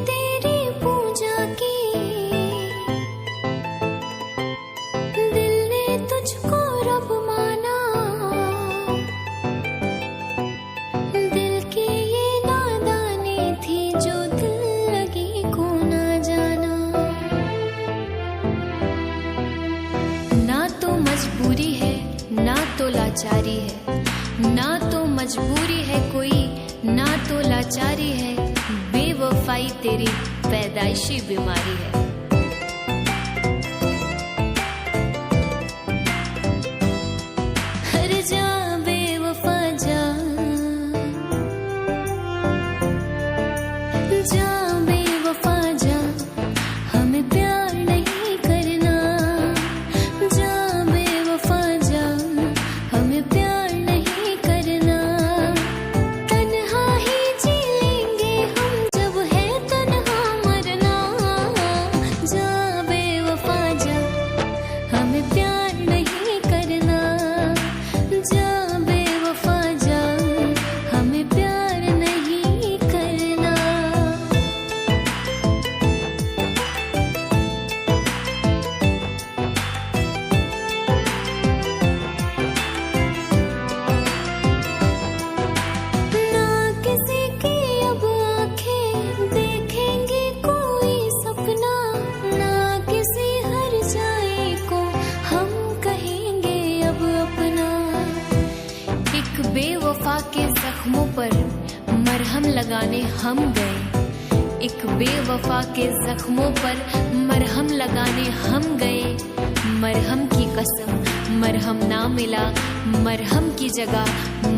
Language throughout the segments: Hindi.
तेरी पूजा की, दिल ने तुझको रब माना, दिल की ये नादानी थी जो दिल लगी को ना जाना। ना तो मजबूरी है ना तो लाचारी है, ना तो मजबूरी है कोई ना तो लाचारी है, बेवफाई तेरी पैदाइशी बीमारी है। हर जा बेवफा जा, जा बेवफा जा, हमें प्यार नहीं करना। जा बेवफा जा, हमें प्यार नहीं करना। तन्हा ही जी लेंगे हम जब है तन्हा मरना। जा बेवफा जा, हमें प्यार नहीं करना। जा बेवफा जा, हमें प्यार नहीं करना। ना किसी की अब आंखें देखेंगी कोई सपना, ना किसी हर जाए को हम कहेंगे अब अपना। एक बेवफा के जख्मों पर मरहम लगाने हम गए, एक बेवफा के जख्मों पर मरहम लगाने हम गए। मरहम की कसम मरहम ना मिला, मरहम की जगह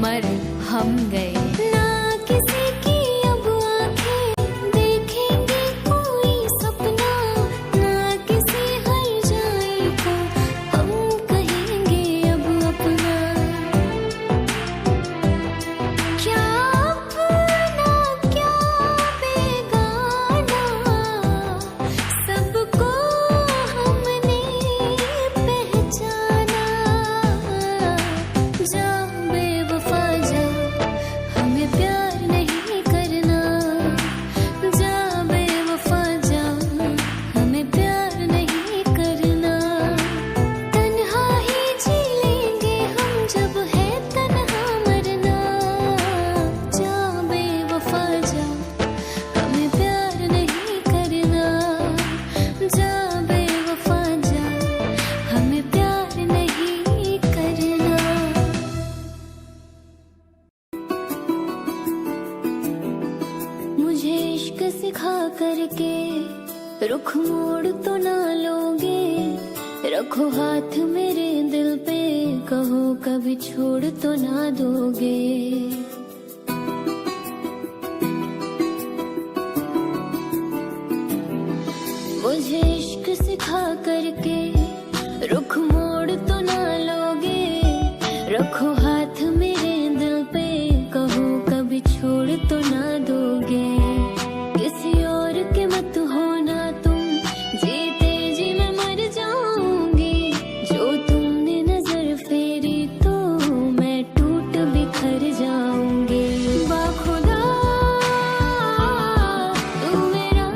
मर हम गए। ना किसी की अब आंखें देखेंगे कोई सपना, ना किसी हर जाए को हम कहेंगे अब अपना। क्या अपना क्या बेगाना, सबको हमने पहचाना। जा बेवफा जा, हमें प्यार नहीं करना। जा बेवफा जा, हमें प्यार नहीं करना। तन्हा ही जी लेंगे हम जब है तन्हा मरना। जा बेवफा जा, हमें प्यार नहीं करना। जा बेवफा जा, हमें प्यार नहीं करना। मुझे इश्क सिखा करके रुख मोड़ तो ना लोगे, रखो हाथ मेरे दिल पे, कहो कभी छोड़ तो ना दोगे। मुझे इश्क सिखा करके रुख मोड़ तो ना लोगे, रखो हाथ मेरे दिल पे, कहो कभी छोड़ तो ना दोगे। किसी और के मत होना तुम, जीते जी मैं मर जाऊंगी। जो तुमने नजर फेरी तो मैं टूट बिखर जाऊंगी। बाखुदा तू मेरा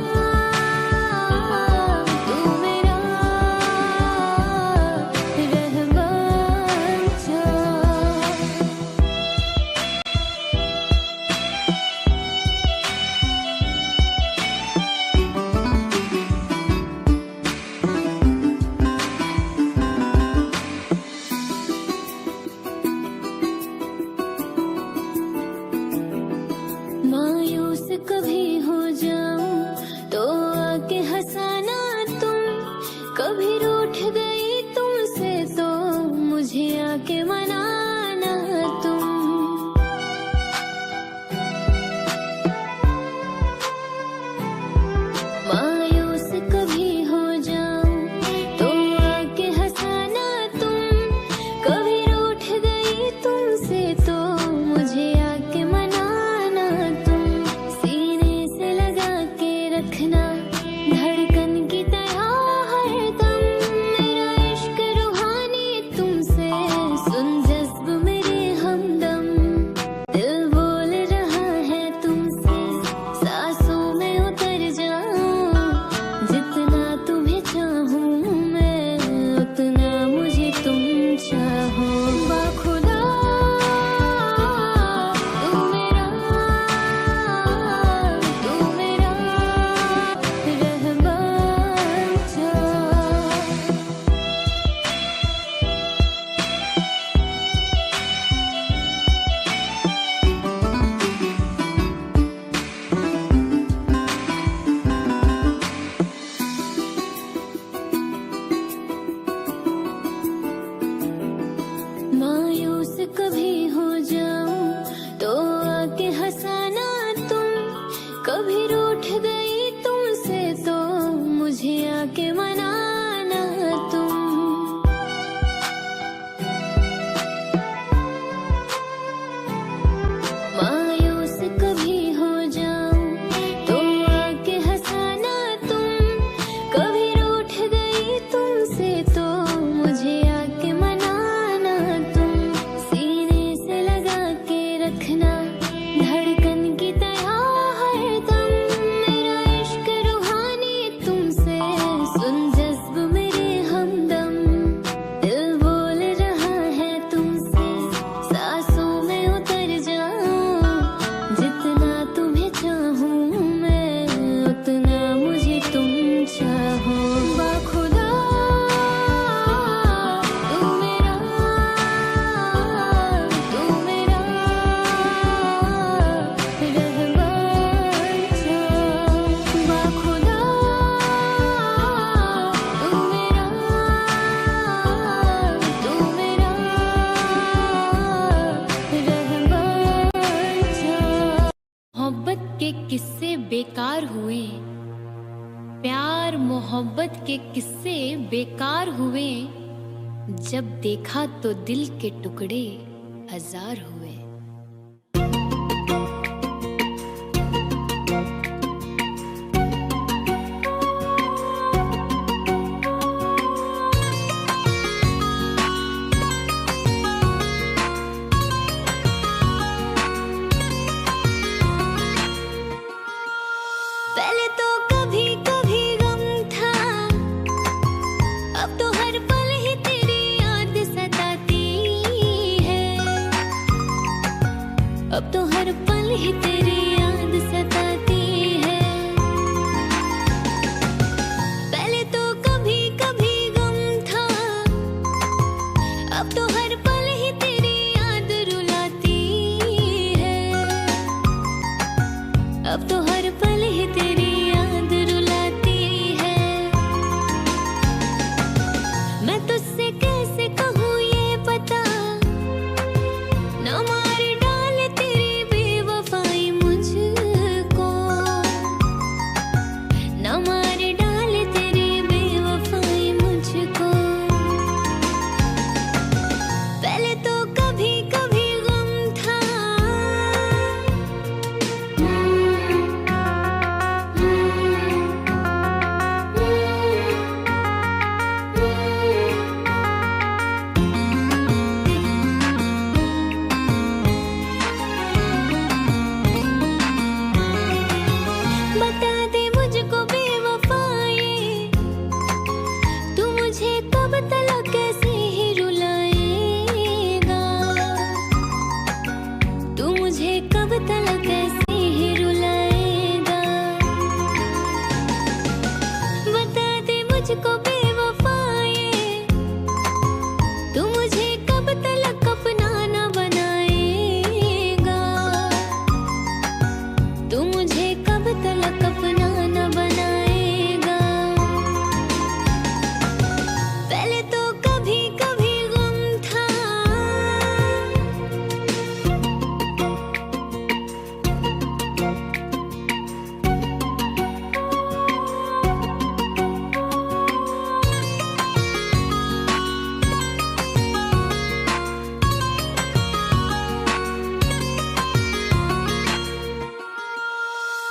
रहमान जा। मायूस कभी हो जाऊं तो आके हंसाना तुम, कभी रूठ गई तुमसे तो मुझे आके मनाना तुम। मायूस कभी हो जाऊं तो आके हंसाना तुम, कभी रूठ गई तुमसे तो मुझे आके मनाना तुम। सीने से लगा कभी रूठ गई तुमसे तो मुझे आके मनाना तुम। मायूस कभी हो जाऊं तो आके हंसाना तुम। कभी रूठ गई तुमसे तो मुझे आके मनाना तुम। सीने से लगा के रखना धड़कन की तरह हरदम। मेरा इश्क रूहानी तुमसे सुन जज्ब मेरे हमदम। दिल बोल रहा है तुमसे सांसों में उतर जाऊं। जितना तुम्हें चाहूं मैं उतना मुझे तुम चाहो। बाखुदा तू मेरा रहमान सा। बाखुदा तू मेरा रहमान सा। मोहब्बत के किस्से बेकार हुए, प्यार मोहब्बत के किस्से बेकार हुए। जब देखा तो दिल के टुकड़े हजार हुए। पहले तो कभी कभी गम था, अब तो हर पल ही तेरी याद सताती है। अब तो हर पल ही तेरी याद सताती है। पहले तो कभी कभी गम था, अब तो हर पल ही तेरी याद रुलाती है। अब तो हर पल ही तेरी याद रुलाती है। मैं तुझसे कैसे कहूँ ये पता, न मार डाले तेरी बेवफाई मुझको। न मार डाले तेरी बेवफाई मुझको। पहले तो कभी कभी गम था, बता दे मुझको बेवफाए, तू मुझे कब तलक कैसे ही रुलाएगा। तू मुझे कब तलक कैसे ही रुलाएगा। बता दे मुझको बेवफाए, तू मुझे कब तलक अपना न बनाएगा। तू मुझे कब तलक अपना न बनाएगा। पहले तो कभी कभी गम था,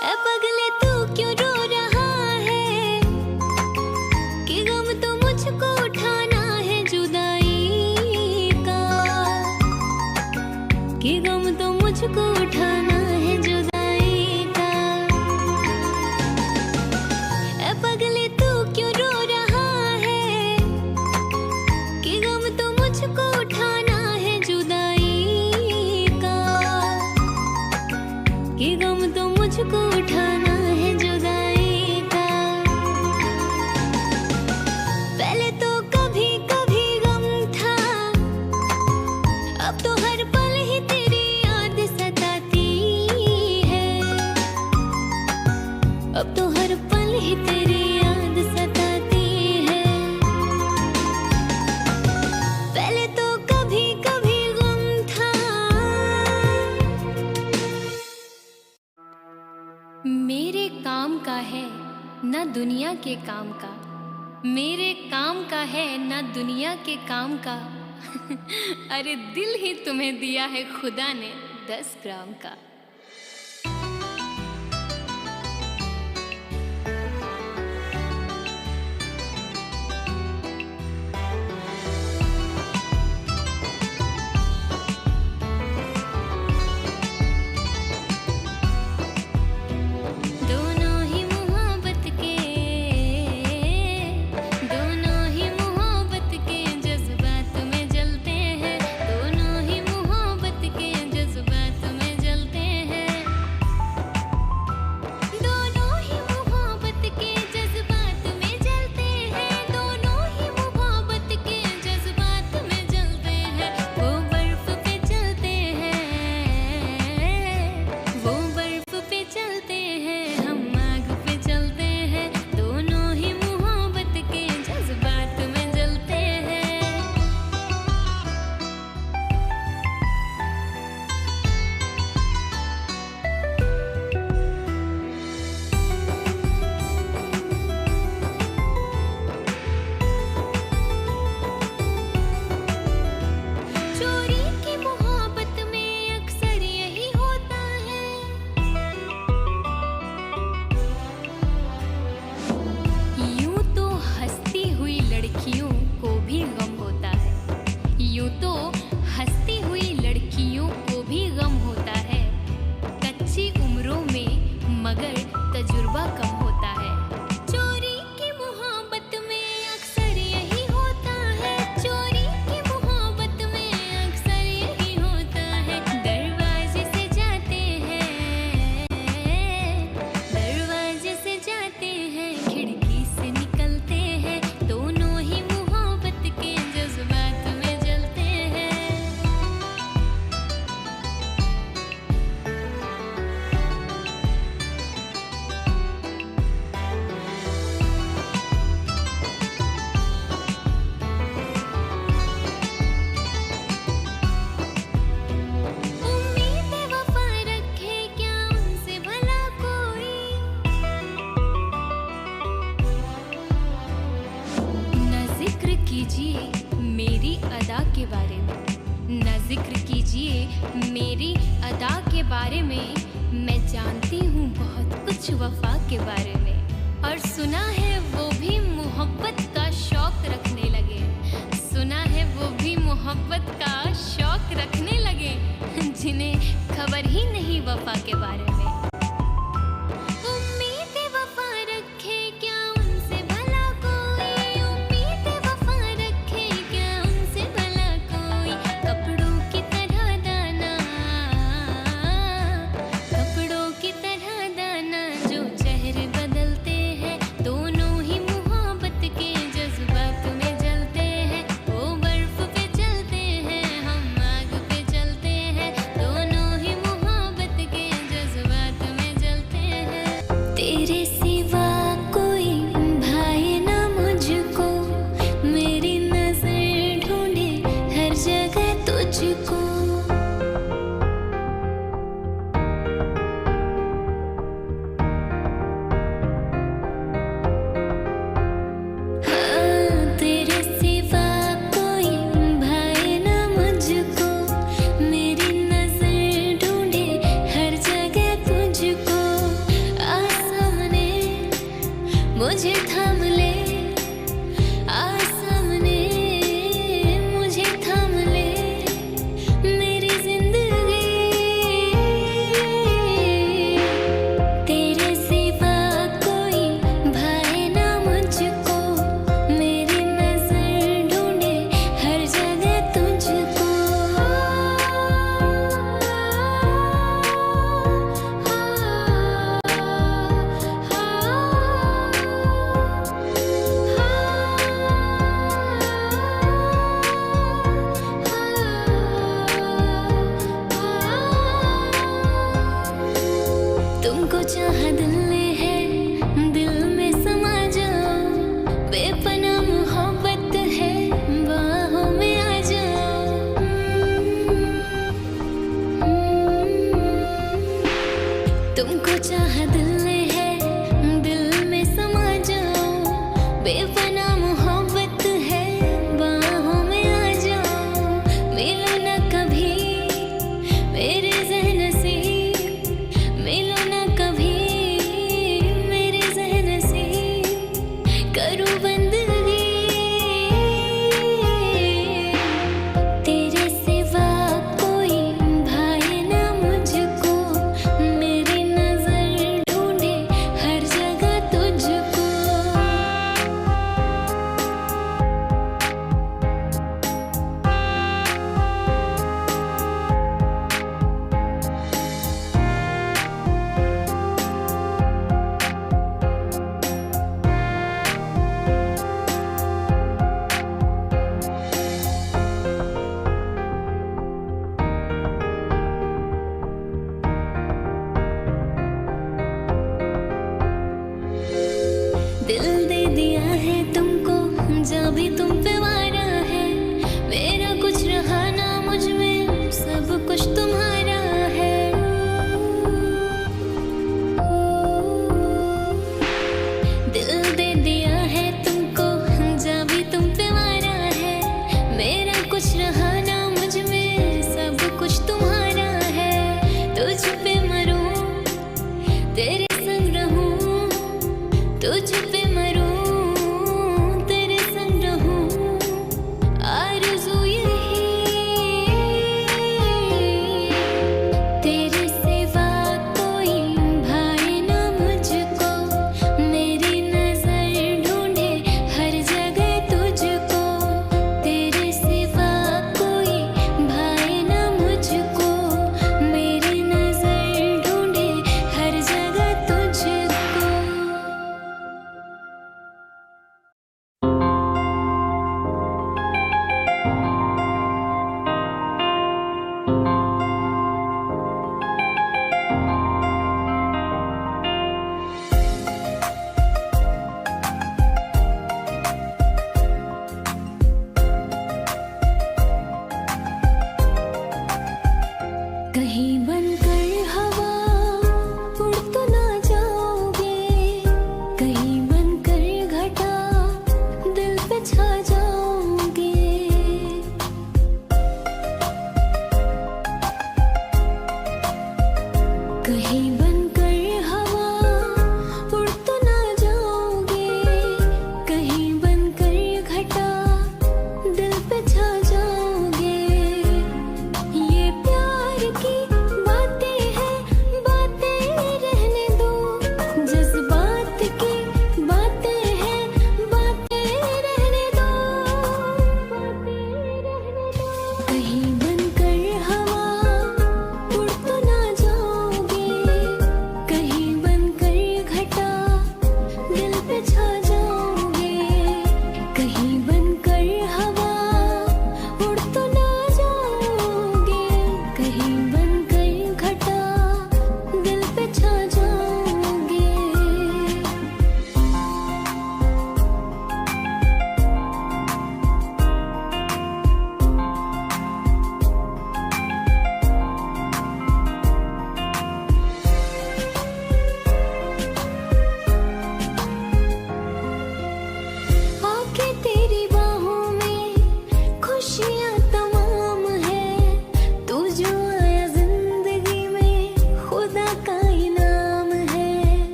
ए पगले तू क्यों रो रहा है, कि गम तो मुझको उठाना है जुदाई का। कि गम तो मुझको उठाना है जुदाई का। ए पगले तू क्यों रो रहा है, कि गम तो मुझको उठाना है जुदाई का। कि गम तो मुझको उठाना है जुदाई का। पहले तो कभी कभी गम था, अब तो हर पल ही तेरी याद सताती है। अब तो हर पल ही तेरी याद सताती है। पहले तो कभी कभी गम था। मेरे काम का है ना दुनिया के काम का, मेरे काम का है ना दुनिया के काम का। अरे दिल ही तुम्हें दिया है खुदा ने 10 ग्राम का। मेरी अदा के बारे में, न जिक्र कीजिए मेरी अदा के बारे में। मैं जानती हूँ बहुत कुछ वफा के बारे में, और सुना है वो भी मोहब्बत का शौक रखने लगे। सुना है वो भी मोहब्बत का शौक रखने लगे, जिन्हें खबर ही नहीं वफा के बारे में। मुझे थाम ले आसमाने, मुझे थाम ले मेरी जिंदगी। तेरे सिवा कोई भाए ना मुझको, मेरी नजर ढूंढे हर जगह तुझको।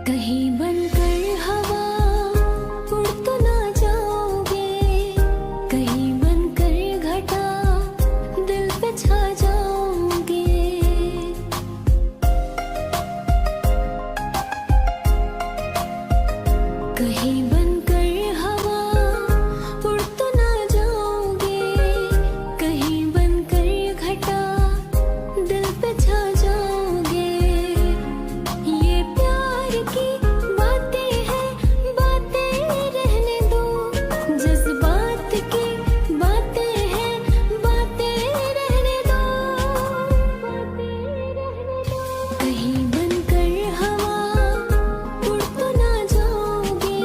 कहीं बनकर हवा उड़ तो ना जाओगे, कहीं बनकर घटा दिल पे छा जाओगे। कहीं बनकर हवा उड़ तो ना जाओगे, कहीं बनकर घटा दिल पे छा जाओगे। ये प्यार की बातें हैं, बातें रहने दो, जज्बात की बातें हैं, बातें रहने दो, बातें रहने दो। कहीं बनकर हवा उड़ तो ना जाओगे,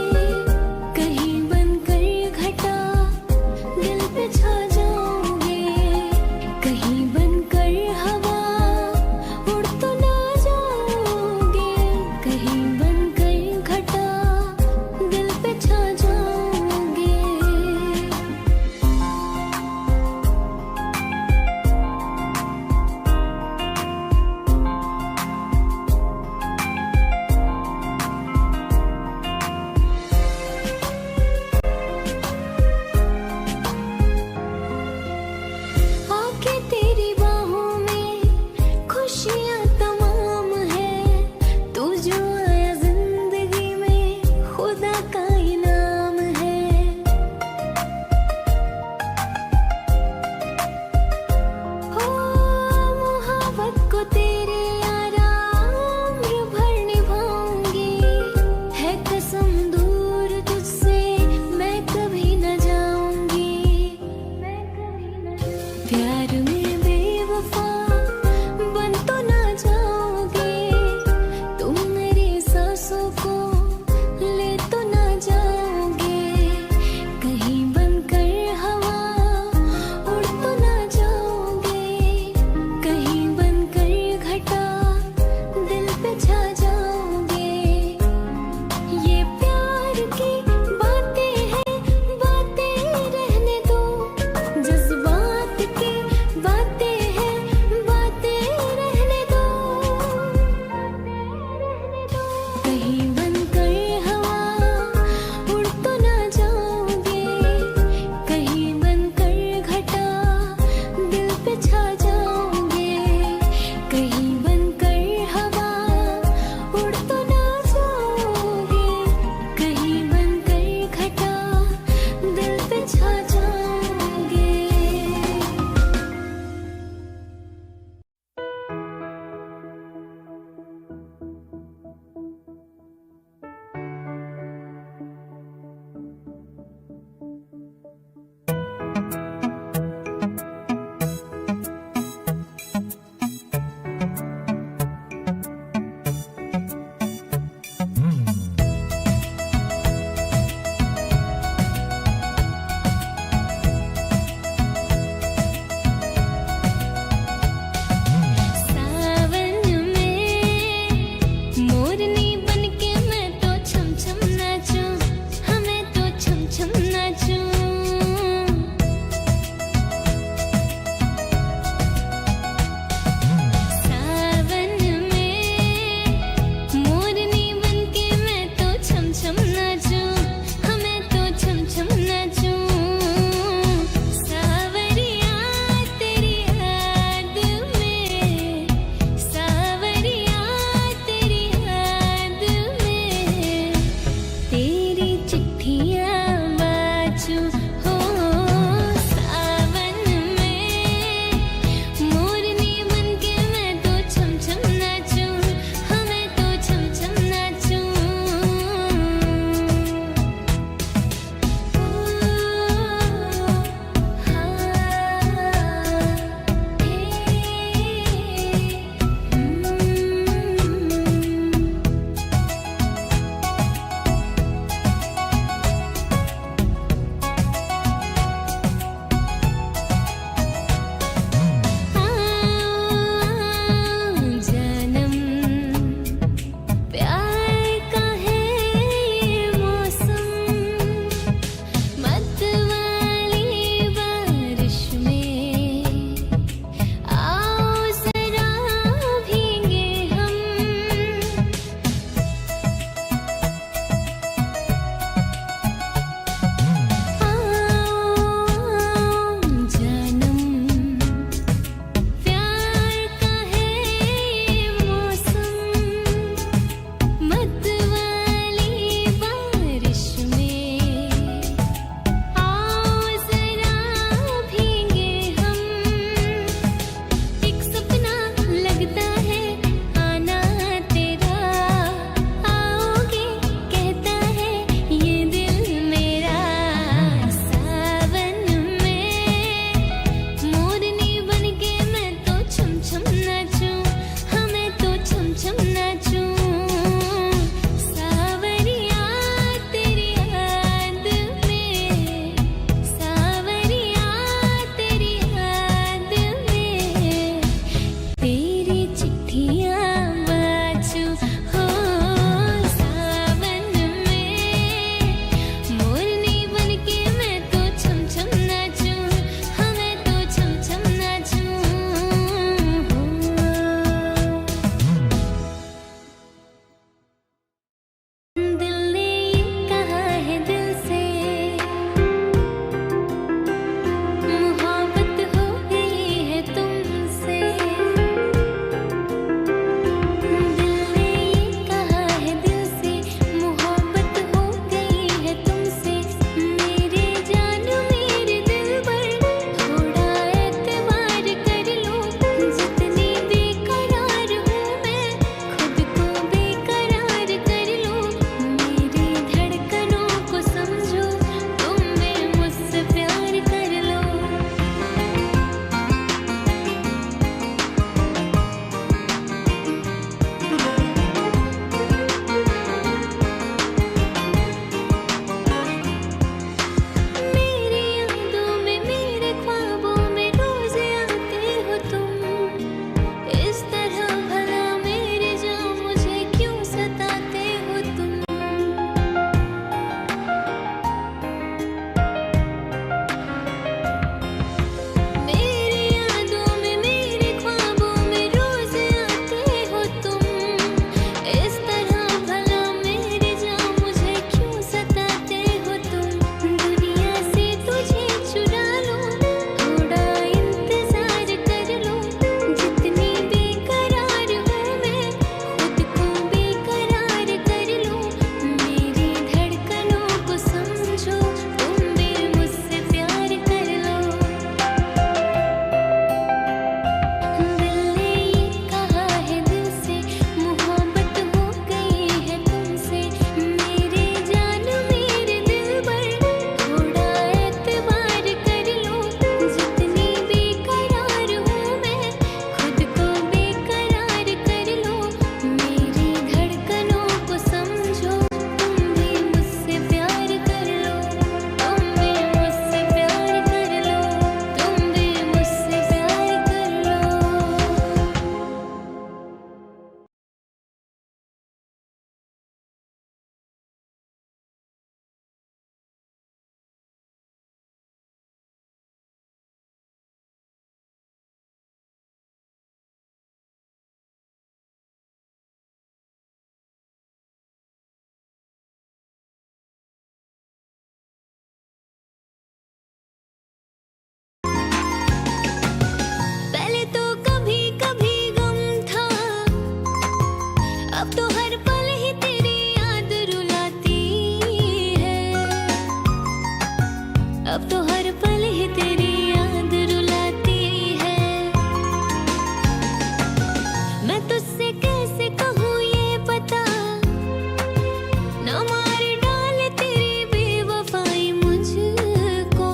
न मार डाले तेरी बेवफाई मुझको,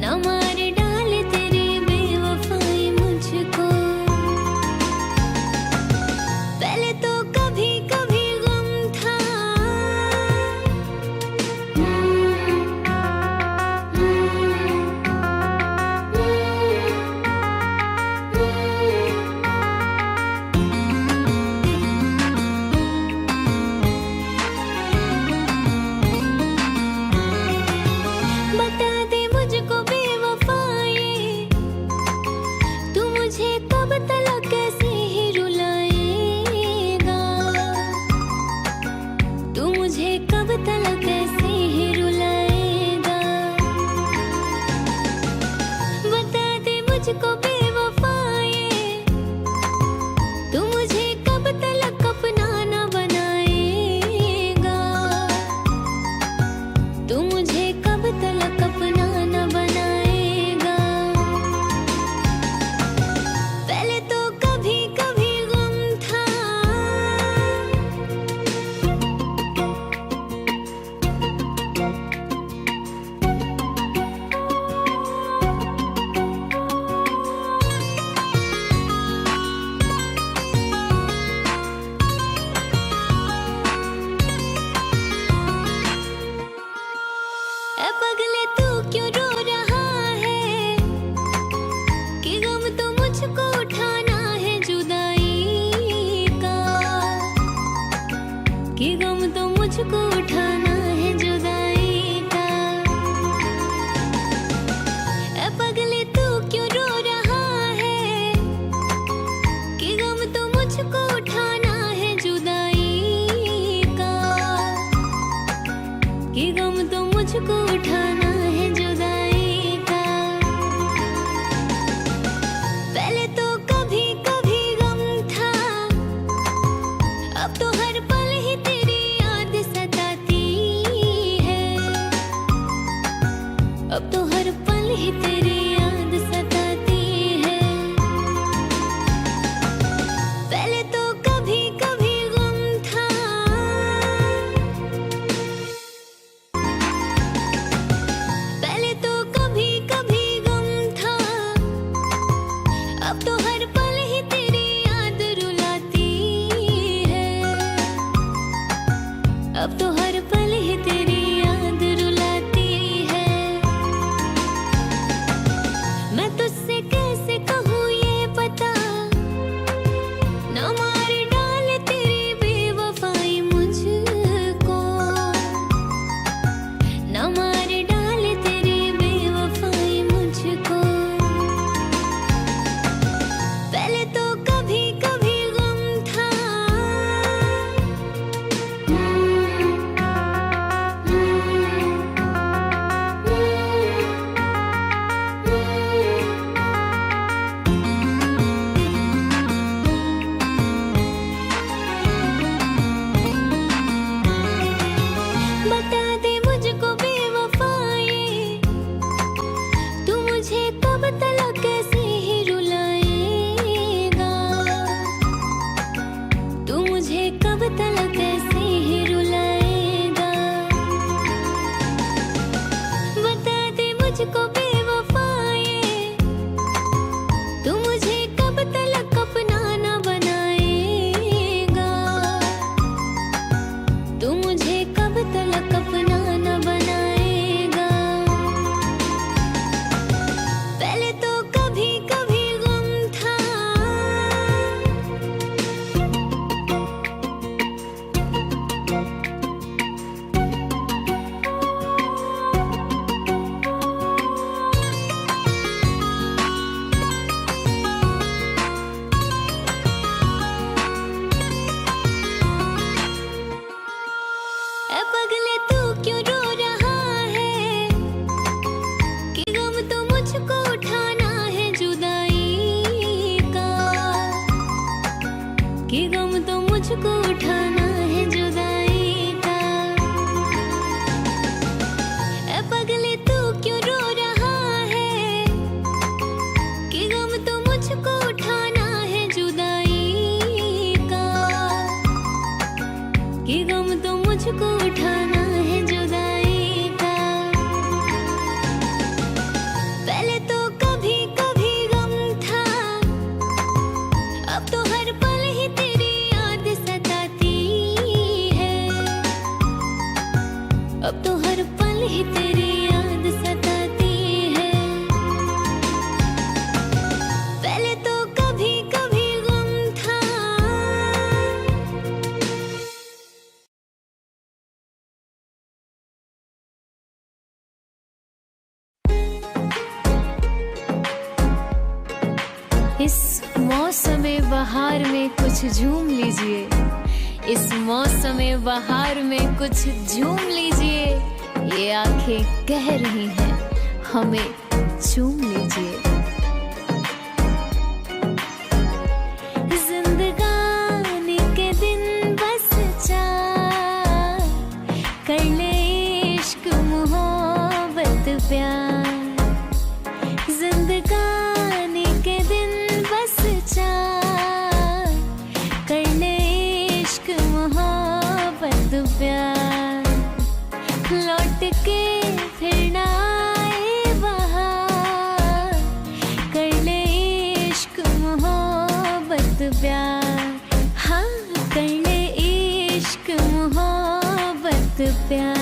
न मार डाले तेरी बेवफाई मुझको। पहले तो कभी कभी गम था, बता दे मुझको बेवफाए, तू मुझे कब तलक ऐसे ही रुलाएगा, तू मुझे कब तलक ऐसे ही रुलाएगा। बता दे मुझको बेवफाए, तू मुझे कब तलक अपना न बनाएगा, तू मुझे कब तलक अपना न बनाएगा। पहले तो कभी कभी गम था, ए पगले तू क्यों रो रहा है, कि गम तो मुझको उठाना है जुदाई का, कि गम तो मुझको उठाना है जुदाई का। ए पगले तू क्यों रो रहा है, कि गम तो मुझको उठाना है जुदाई का, कि गम तो मुझको उठाना है जुदाई का। पहले तो कभी कभी गम था, अब तो हर पल ही तेरी याद सताती है, अब तो हर पल ही तेरी याद सताती है। पहले तो कभी कभी गम था, पहले तो कभी कभी गम था, अब तो हर पल ही तेरी याद रुलाती है, अब तो हर पल ही तेरी याद रुलाती है। मैं तुझसे कैसे कहूँ ये पता, न मार डाले तेरी बेवफाई मुझको, न मार डाले तेरी बेवफाई मुझको। पहले तो कभी कभी गम था, बता दे मुझको बेवफाए, तू मुझे कब तलक ऐसे ही रुलाएगा, तू मुझे कब तलक ऐसे ही रुलाएगा। बता दे मुझको बेवफाए, तू मुझे कब तलक अपना न बनाएगा, तू मुझे कब तलक अपना न बनाएगा। पहले तो कभी कभी गम था, कि गम तो मुझको उठाना है जुदाई का। पहले तो कभी कभी गम था, अब तो हर पल ही तेरी याद सताती है। अब तो हर पल ही तेरी याद सताती है। पहले तो कभी कभी गम था। इस मौसमे बहार में कुछ झूम लीजिए, इस मौसमे बहार में कुछ झूम लीजिए। ये आंखें कह रही हैं हमें चूम लीजिए। जिंदगानी के दिन बस चार, कर ले इश्क मोहब्बत प्यार। जिंदगानी के दिन बस चार, कर ले इश्क मोहब्बत प्यार। लौट के फिर ना आए बहार, कर ले इश्क मोहब्बत प्यार। हाँ, कर ले इश्क मोहब्बत प्यार।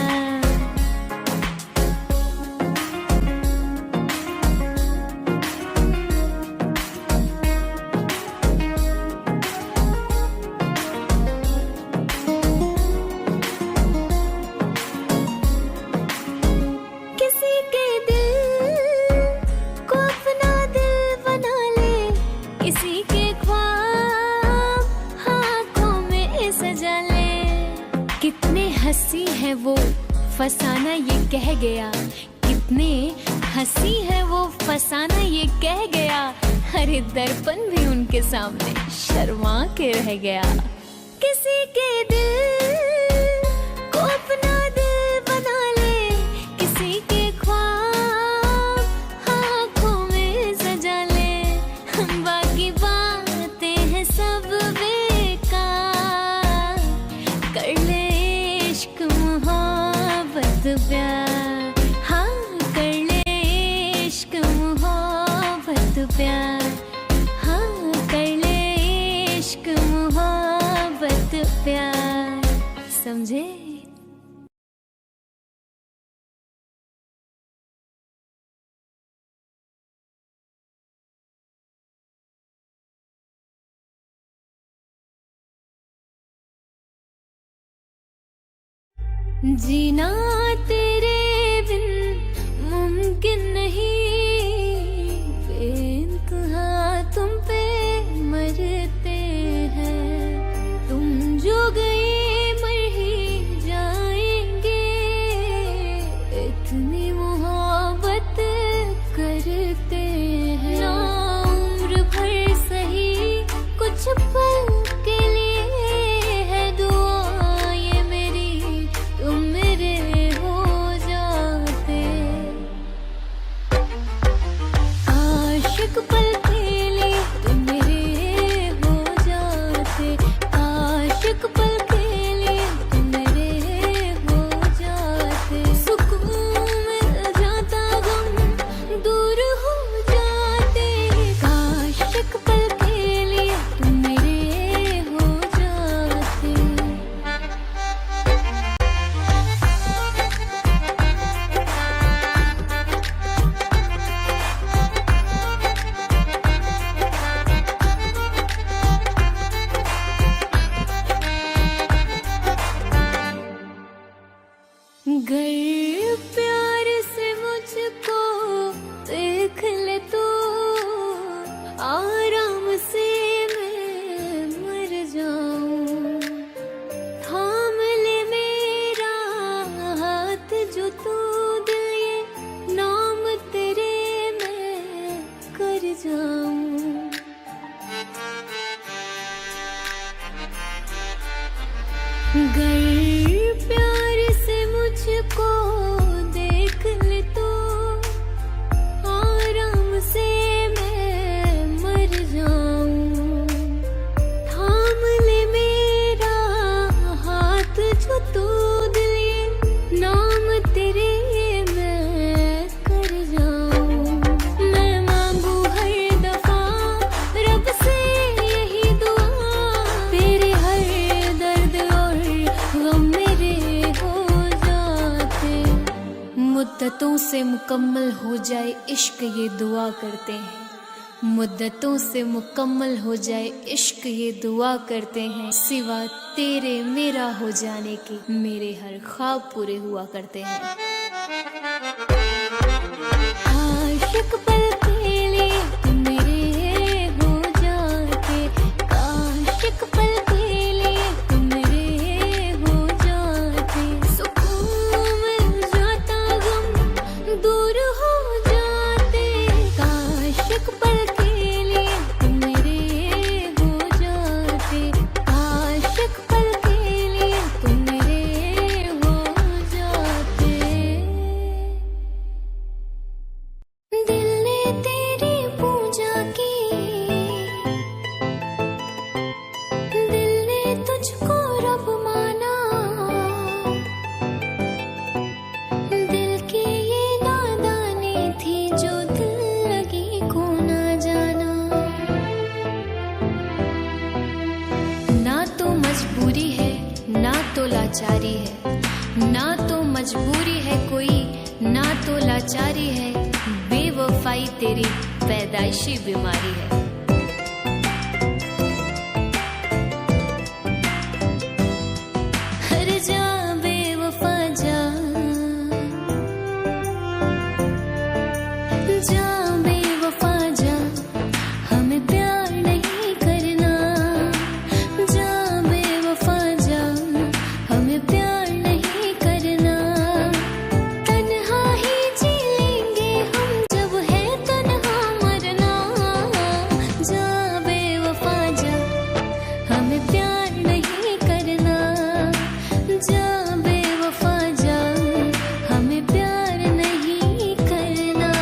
किसी के दिल को अपना दिल बना ले, किसी के ख्वाब आँखों में सजा ले। कितने हंसी है वो फसाना ये कह गया, कितने हंसी है वो फसाना ये कह गया। अरे दर्पण भी उनके सामने शर्मा के रह गया। किसी के दिल को अपना दिल बना ले, किसी के ख्वाब आँखों में सजा ले। बाकी बातें हैं सब बेकार, कर ले इश्क मोहब्बत प्यार। हाँ, कर ले इश्क मोहब्बत प्यार। हाँ, कर ले इश्क मोहब्बत प्यार। समझे? जीना तेरे बिन मुमकिन नहीं, बेइंतहा तुम पे मरते हैं। तुम जो गए मर ही जाएंगे, इतनी मोहब्बत करते हैं। ना उम्र भर सही कुछ पल के लिए है दुआ ये मेरी, तुम मेरे हो जाते। आशिक पल के लिए तुम मेरे हो जाते। आशिक पल के लिए तुम मेरे हो जाते। सुकून मिल जाता, गम दूर हो जाते। आशिक पल के लिए तुम मेरे हो जाते। गर प्यार से मुझको देख ले तो, आराम से मैं मर जाऊं। थाम ले मेरा हाथ जो तू दिल, ये नाम तेरे मैं कर जाऊं। गर प्यार से मुझको देख ले तो, आराम से मैं मर जाऊं। थाम ले मेरा हाथ मुद्दतों से मुकम्मल हो जाए इश्क ये दुआ करते हैं, मुद्दतों से मुकम्मल हो जाए इश्क ये दुआ करते हैं, सिवा तेरे मेरा हो जाने के मेरे हर ख्वाब पूरे हुआ करते हैं। आशिक पल के लिए तुम मेरे हो जाते, आशिक पल के लिए तुम मेरे हो जाते, सुकून मिल जाता गम दूर हो जाते, आशिक पल के लिए तुम मेरे हो जाते, आशिक पल के लिए तुम मेरे हो जाते। दिल ने तेरी पूजा की, दिल ने तुझको रब माना, दिल की ये नादानी थी जो दिल लगी को ना जाना। ना तो मजबूरी है ना तो लाचारी है, ना तो मजबूरी है कोई ना तो लाचारी है, बेवफाई तेरी पैदाइशी बीमारी है। हर जा बेवफा जा, जा बेवफा जा, हमें प्यार नहीं करना, जा बेवफा जा, हमें प्यार नहीं करना, तन्हा ही जी लेंगे हम जब है तन्हा मरना, जा बेवफा जा, हमें प्यार नहीं करना, जा बेवफा जा, हमें प्यार नहीं करना।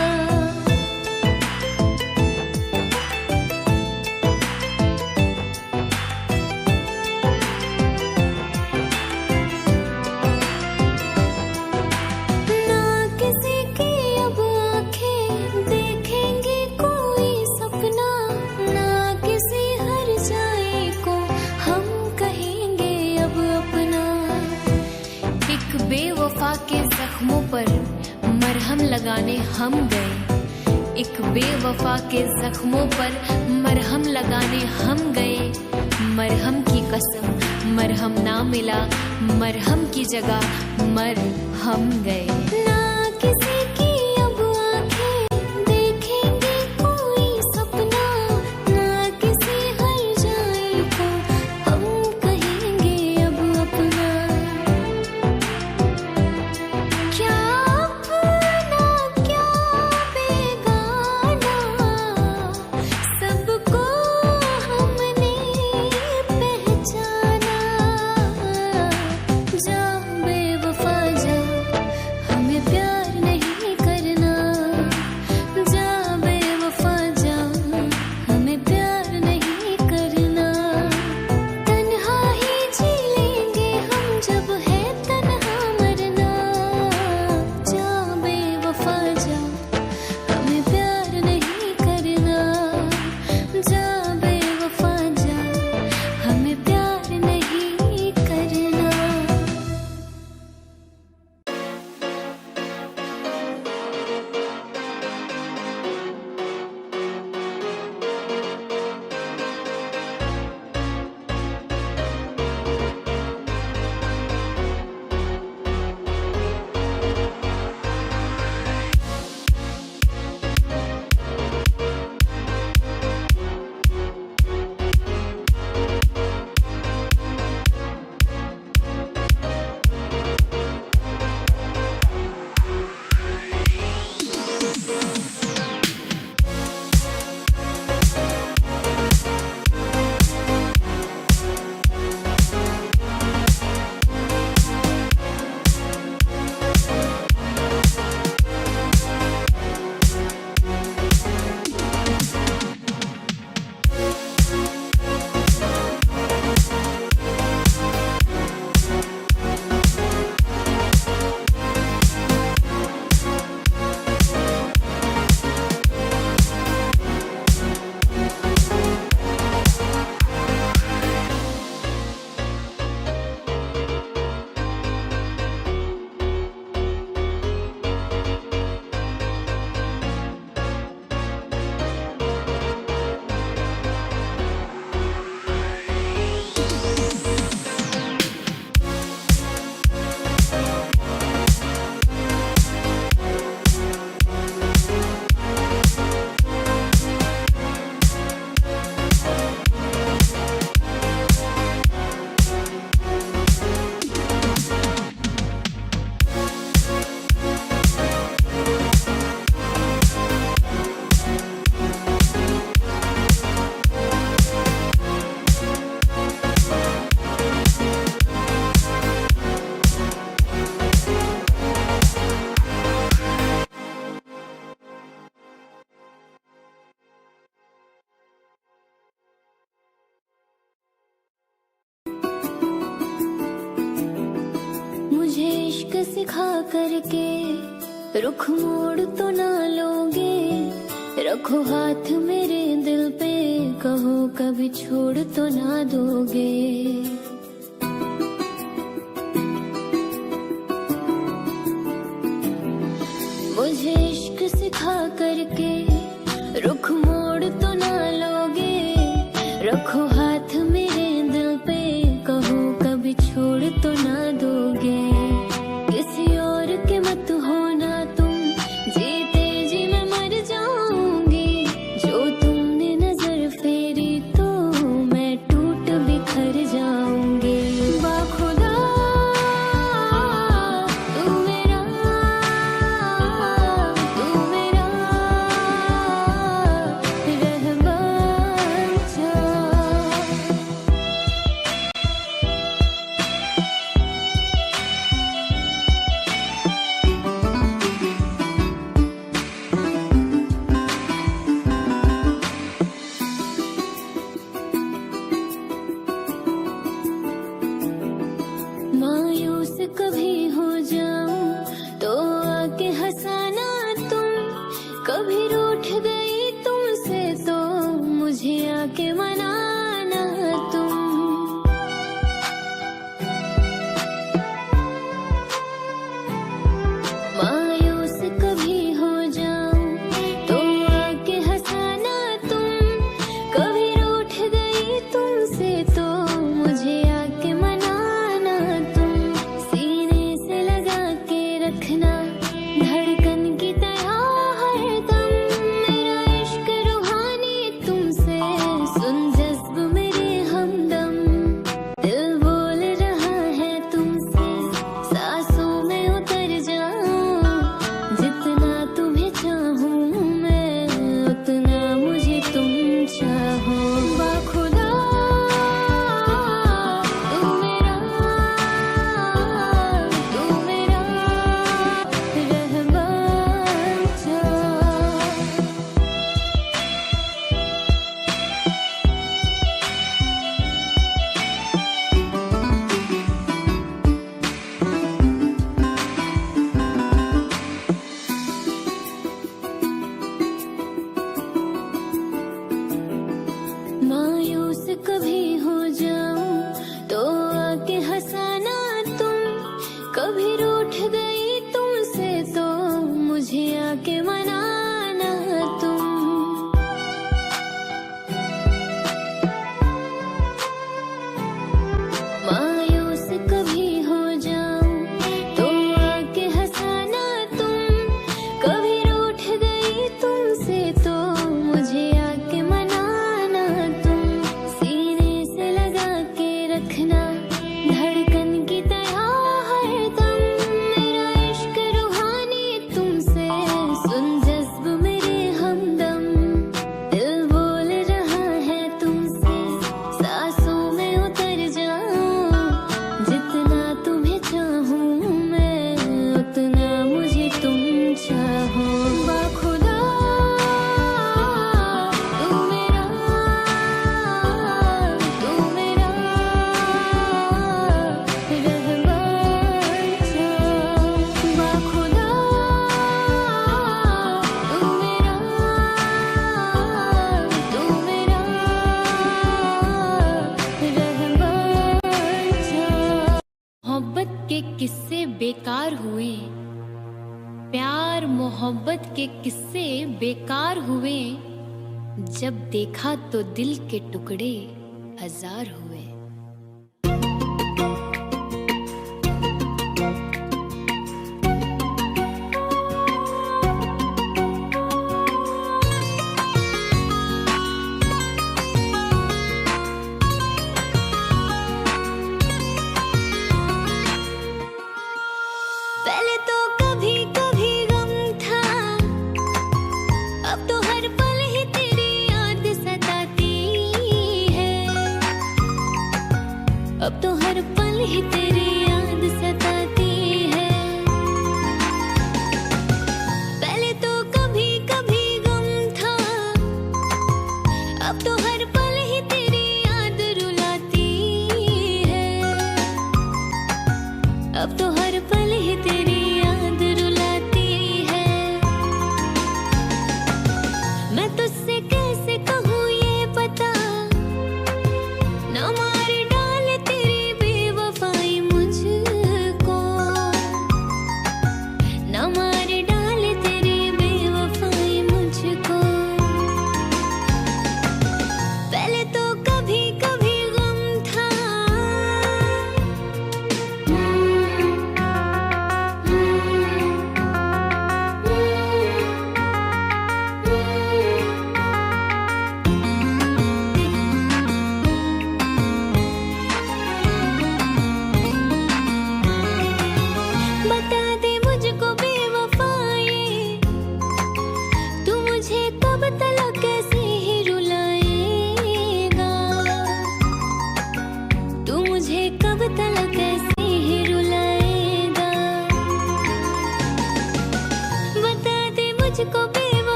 ना किसी की अब आंखें देखेंगे कोई सपना, ना किसी हर जाए को हम कहेंगे अब अपना। एक बेवफा के जख्मों पर मरहम लगाने हम गए, एक बेवफा के जख्मों पर मरहम लगाने हम गए, मरहम की कसम मरहम ना मिला, मरहम की जगह मर हम गए। ना किसी की अब आंखें देखेंगे कोई सपना, ना किसी हर जाए को हम कहेंगे अब अपना। क्या अपना क्या बेगाना, सबको हमने पहचाना, जा बेवफा जा, हमें सिखा करके रुख मोड़ तो ना लोगे। रखो हाथ मेरे दिल पे, कहो कभी छोड़ तो ना दोगे। मुझे इश्क सिखा करके रुख मोड़ तो ना लोगे। रखो हाथ मेरे दिल पे, कहो कभी छोड़ तो ना दोगे। किसी और के मत होना तुम, जीते जी मैं मर जाऊंगी। जो तुमने नजर फेरी तो मैं टूट बिखर जाऊंगी। बाखुदा तू मेरा रहमान जा। मायूस कभी हो जाऊं तो आके हंसाना तुम। कभी रूठ गई तुमसे तो मुझे आके मनाना तुम। मायूस कभी हो जाऊं तो आके हंसाना तुम। कभी रूठ गई तुमसे तो मुझे आके मनाना तुम। सीने से लगा के रखना धड़कन की तरह हरदम। मेरा इश्क रूहानी तुमसे, सुन जज्ब मेरे हमदम। दिल बोल रहा है तुमसे, सांसों में उतर जाऊं। जितना तुम्हें चाहूं मैं, उतना मुझे तुम चाहो। बाखुदा तू मेरा रहमान जा। मायूस कभी हो जाऊं तो आके हंसाना तुम। कभी रूठ गई तुमसे तो मुझे आके मनाना तुम। मायूस कभी हो जाऊं तो आके हंसाना तुम। कभी रूठ गई तुमसे तो मुझे आके मनाना तुम। सीने से लगा के रखना धड़कन की तरह हरदम। मेरा इश्क रूहानी तुमसे, सुन जज्ब मेरे हमदम। दिल बोल रहा है तुमसे, सांसों में उतर जाऊं। जितना तुम्हें चाहूं मैं, उतना मुझे तुम चाहो। बाखुदा तू मेरा रहमान जा। बाखुदा तू मेरा रहमान जा। मोहब्बत के किस्से बेकार हुए, प्यार मोहब्बत के किस्से बेकार हुए। जब देखा तो दिल के टुकड़े हजार हुए। पहले तो कभी कभी गम था, अब तो हर पल ही तेरी याद सताती है। अब तो हर पल ही तेरी याद सताती है। पहले तो कभी कभी गम था, अब तो हर पल ही तेरी याद रुलाती है। अब तो हर पल ही तेरी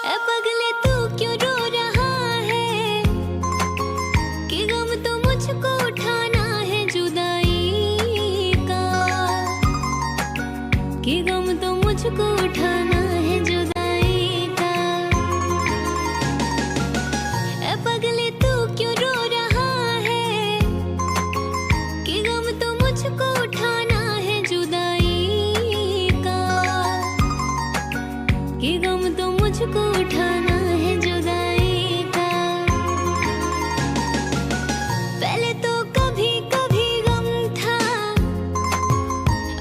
ऐ पगले तू क्यों रो रहा है, कि गम तो मुझको उठाना है जुदाई का, कि गम तो मुझको उठाना है जुदाई का। ऐ पगले तू क्यों रो रहा है, कि गम तो मुझको उठाना है जुदाई का, कि गम तो मुझको उठाना है जुदाई का। पहले तो कभी कभी गम था,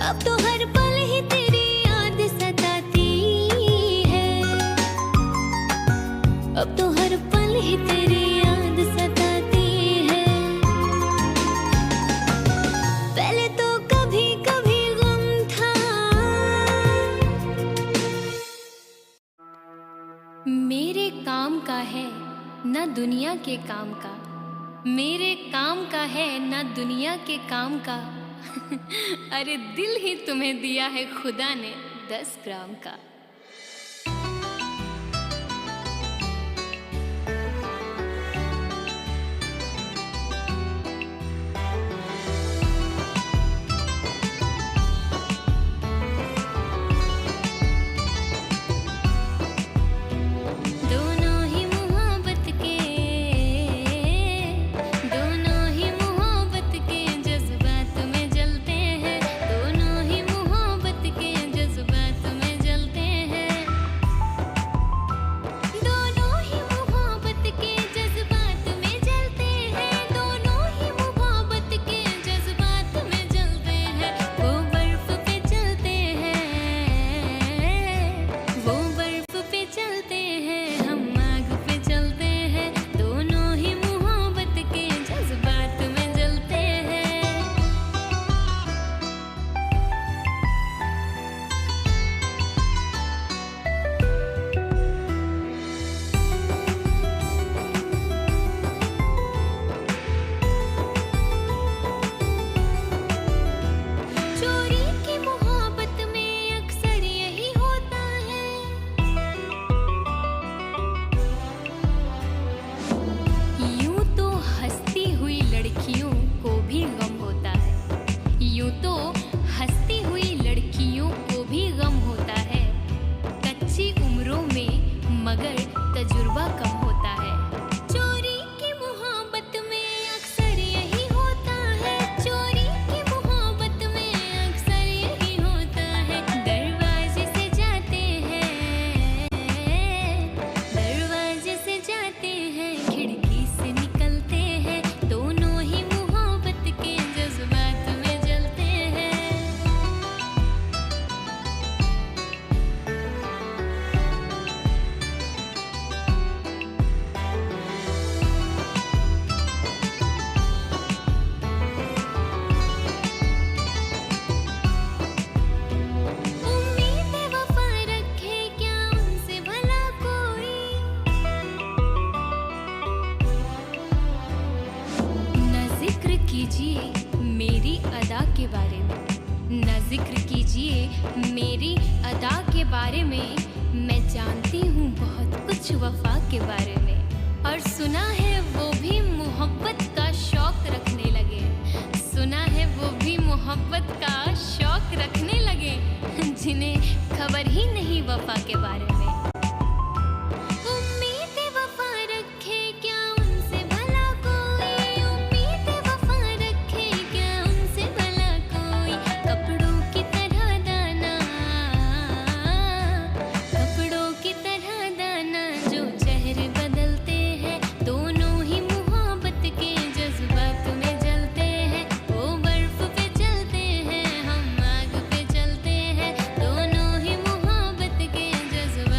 अब तो हर पल ही तेरी याद सताती है, अब तो हर पल ही तेरी याद सताती है। पहले तो कभी कभी गम था। मेरे काम का है ना दुनिया के काम का, मेरे काम का है ना दुनिया के काम का। अरे दिल ही तुम्हें दिया है खुदा ने 10 ग्राम का। दोनों ही मोहब्बत के, दोनों ही मोहब्बत के जज्बात में जलते हैं, दोनों ही मोहब्बत के जज्बात में जलते हैं, दोनों ही मोहब्बत के जज्बात में जलते हैं, दोनों ही मोहब्बत के जज्बात में जलते हैं। वो बर्फ पे चलते हैं, वो बर्फ पे चलते हैं, हम आग पे चलते हैं, दोनों ही मोहब्बत के जज्बात में जलते हैं। चोरी की मोहब्बत में अक्सर यही होता है, यूं तो हंसती हुई लड़कियों को भी गम होता है, यूं तो हंसती हुई लड़कियों को भी गम होता है, कच्ची उम्रों में मगर तजुर्बा कम होता है। चोरी की मोहब्बत में अक्सर यही होता है, चोरी की मोहब्बत में अक्सर यही होता है। दरवाजे से जाते हैं, दरवाजे से जाते हैं, खिड़की से निकलते हैं, दोनों ही मोहब्बत के जज्बात में जलते हैं। उम्मीद वफा रखे क्या उनसे भला कोई, न जिक्र कीजिए मेरी अदा के बारे में, न जिक्र कीजिए मेरी अदा के बारे में, मैं जानती हूँ बहुत कुछ वफा के बारे में। और सुना है वो भी मोहब्बत का शौक रखने लगे, सुना है वो भी मोहब्बत का शौक रखने लगे, जिन्हें खबर ही नहीं वफा के बारे में। उम्मीद वफा रखे क्या उनसे भला कोई, उम्मीद वफा रखे क्या उनसे भला कोई। कपड़ों की तरह दाना, कपड़ों की तरह दाना जो चेहरे बदलते हैं, दोनों ही मोहब्बत के जज्बात में जलते हैं। वो बर्फ पे चलते हैं, हम आग पे चलते हैं, दोनों ही मोहब्बत के जज्बात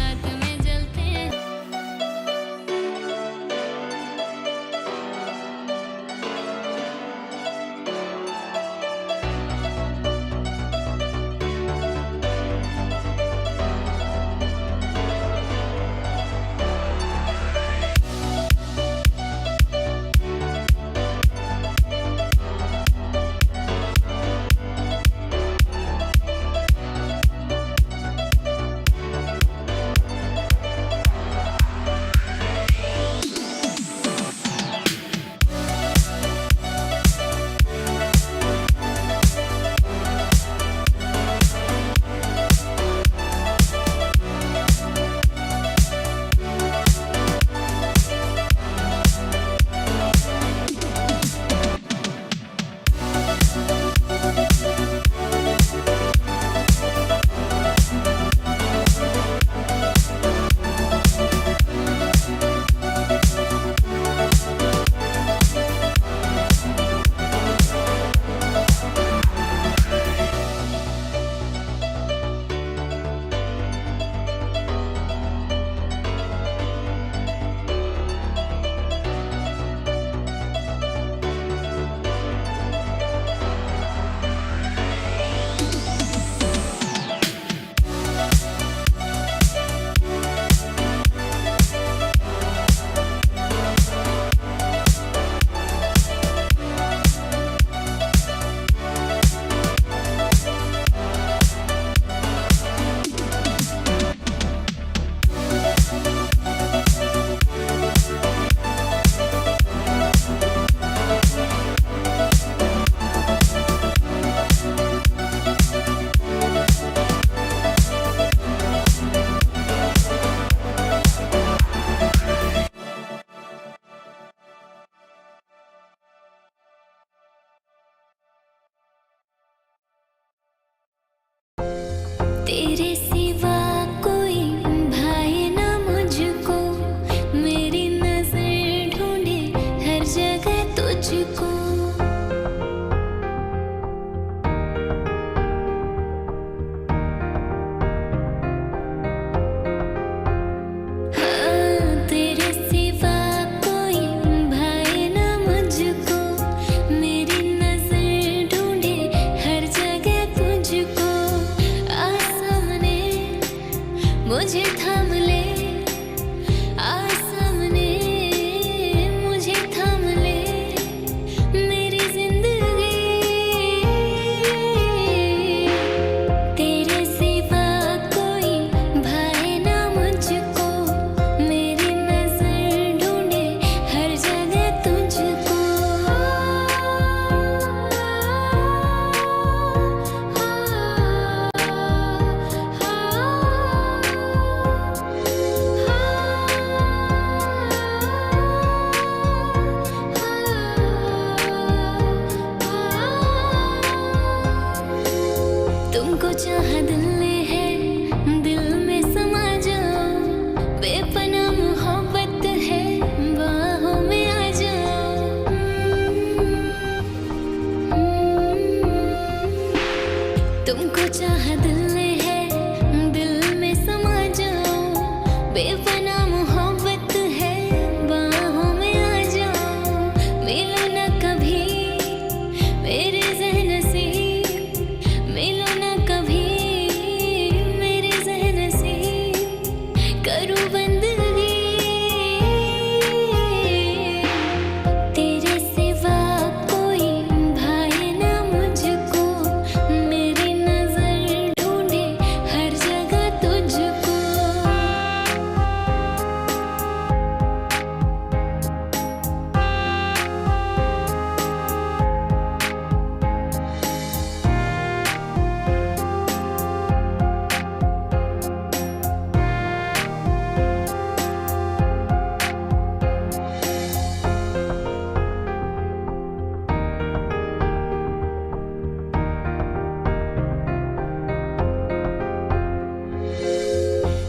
बेपनाह मोहब्बत है, बाहों में आ जाओ। तुमको चाहा दिल ने है, दिल में समा जाओ। बेपनाह मोहब्बत है, बाहों में आ जाओ। मिलो ना कभी मेरे ज़हन से, मिलो ना कभी मेरे ज़हन से। करूँ बंदगी तेरे सिवा, कोई भाए ना मुझको। मेरी नज़र ढूंढे हर जगह तुझको।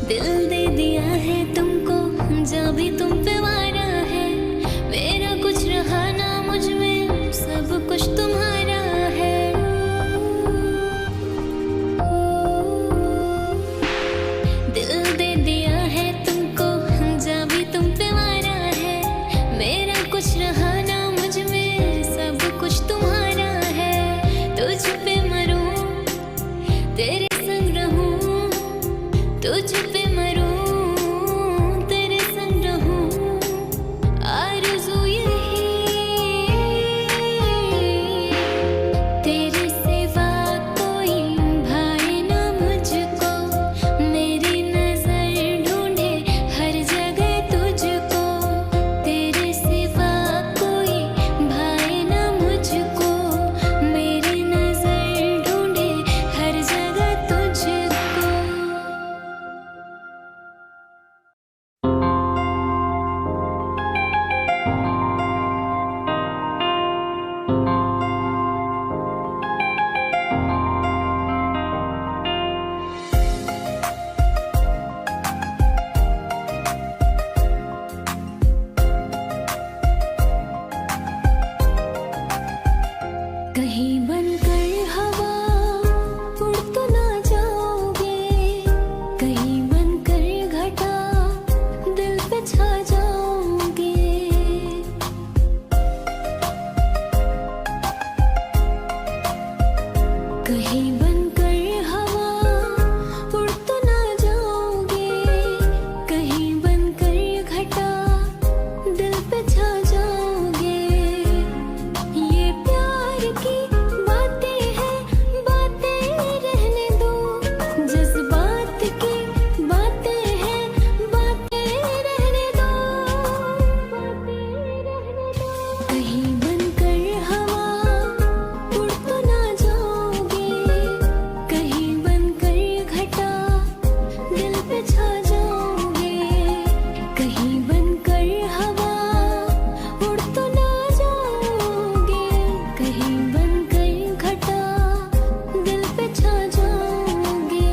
दिल दे दिया है तुमको, जब भी तुम पे वारा है। मेरा कुछ रहा ना मुझ में, सब कुछ तुम्हारा है। दिल दे दिया है तुमको, जब भी तुम पे वारा है। मेरा कुछ रहा ना मुझ में, सब कुछ तुम्हारा है। तुझ पे मरूं, तेरे संग रहूं। तुझ पे मरूं, तेरे संग रहूं। आरज़ू यही, तेरे सिवा कोई भाए ना मुझको। मेरी नज़र ढूंढे हर जगह तुझको। तेरे सिवा कोई भाए ना मुझको। मेरी नज़र ढूंढे हर जगह तुझको। कहीं बनकर हवा उड़ तो ना जाओगे। कहीं बनकर घटा दिल पे छा जाओगे। कहीं बनकर हवा उड़ तो ना जाओगे। कहीं बनकर घटा दिल पे छा जाओगे। ये प्यार की बातें हैं, बातें रहने दो। जज्बात की बातें हैं, बातें रहने दो। कहीं बनकर हवा उड़ तो ना जाओगे। कहीं बनकर घटा दिल पे छा जाओगे। कहीं बनकर हवा उड़ तो ना जाओगे। कहीं बनकर घटा दिल पे छा जाओगे।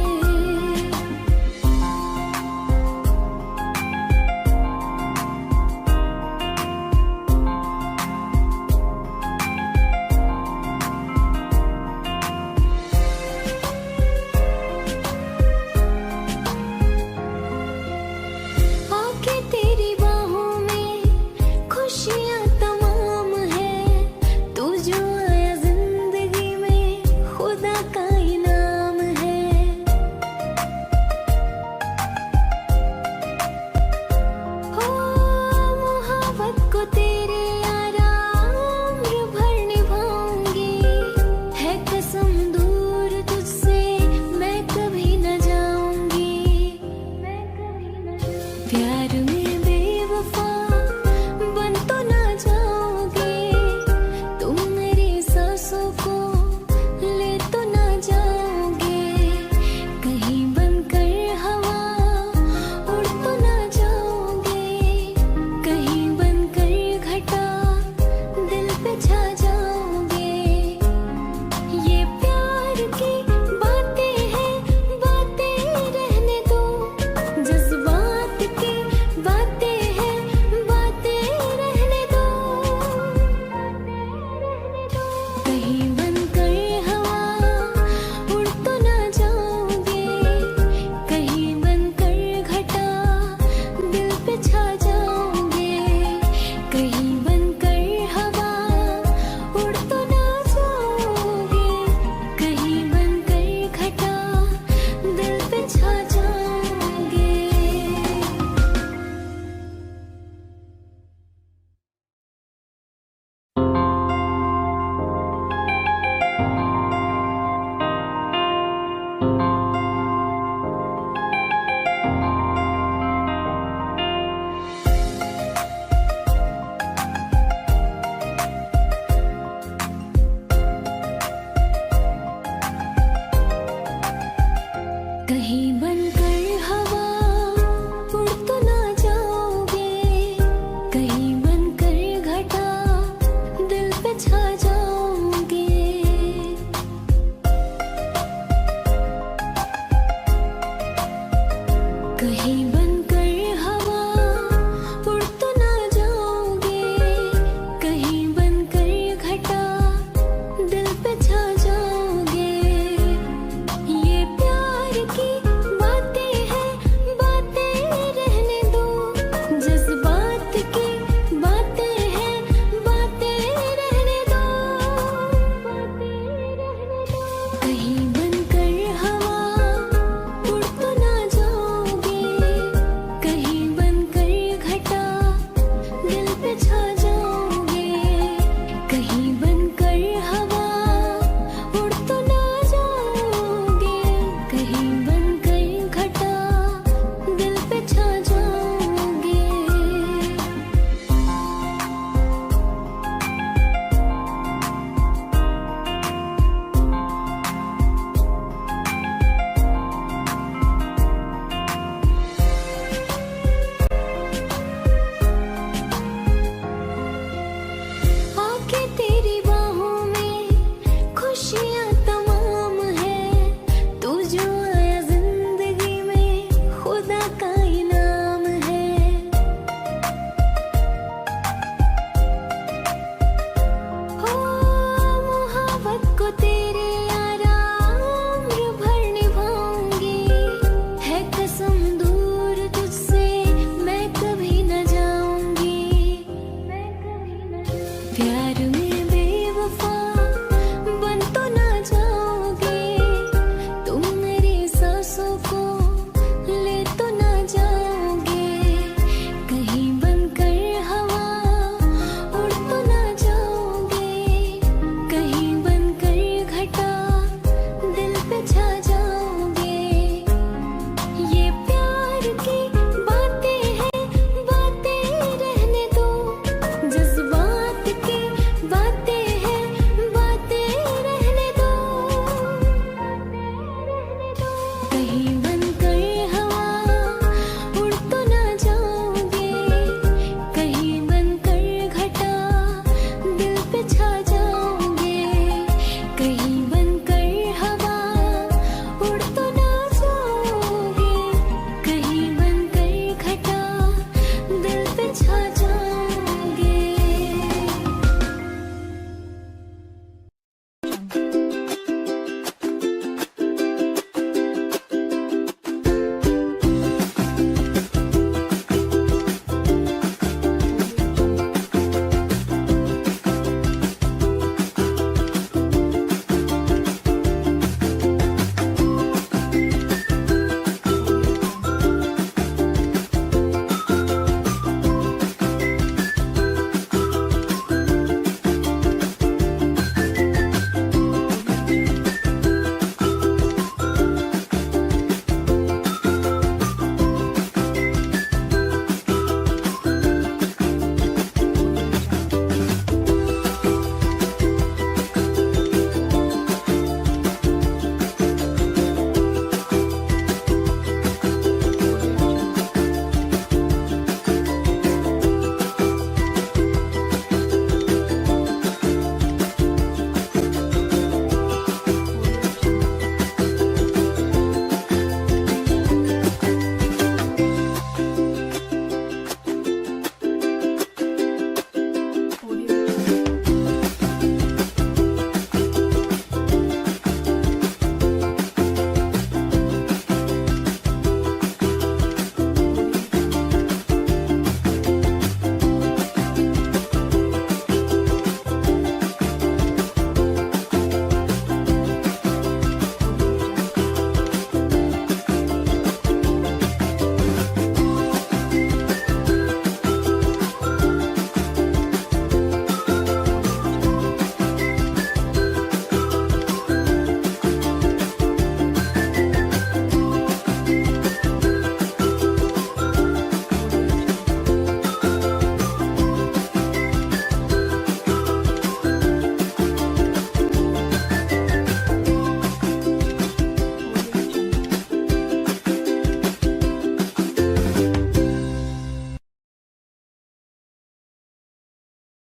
आके तेरी बाहों में खुशियाँ तमाम है। तू जो आया जिंदगी में, खुदा का इनाम है। हो मोहब्बत को तेरे यारा उम्र भर निभाऊंगी। है कसम दूर तुझसे मैं कभी न जाऊंगी। मैं कभी न जाऊंगी। प्यार में